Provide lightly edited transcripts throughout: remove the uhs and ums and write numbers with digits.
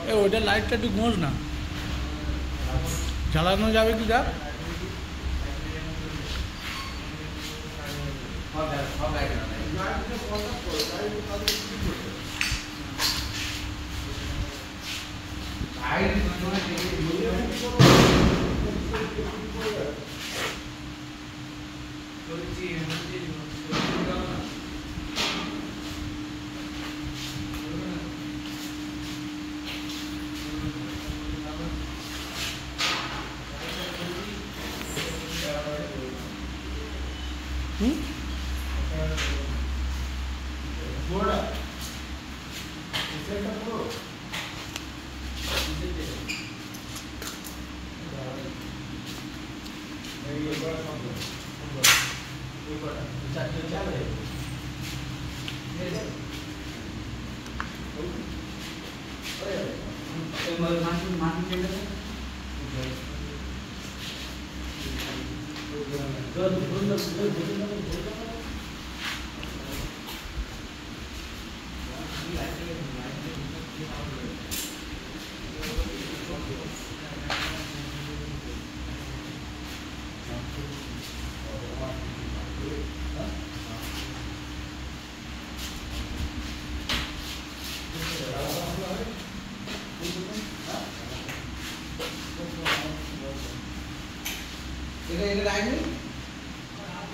এ ওইটা লাইটটা একটু ঘোষ না, জ্বালানো যাবে কি যা?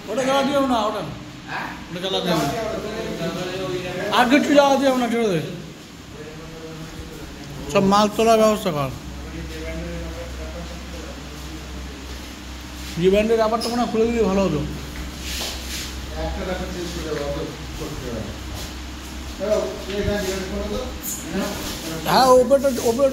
ওটা জ্বালা দিও না, ওটা জ্বালা দিও না, আর কিছু জ্বালা দিও না, ছেড়ে দে, সব মাল তোলার ব্যবস্থা কর। রিব্যান্ডের ব্যাপারটা মনে হয় খুলে দিলে ভালো হতো। হ্যাঁ ওপরটা ওপর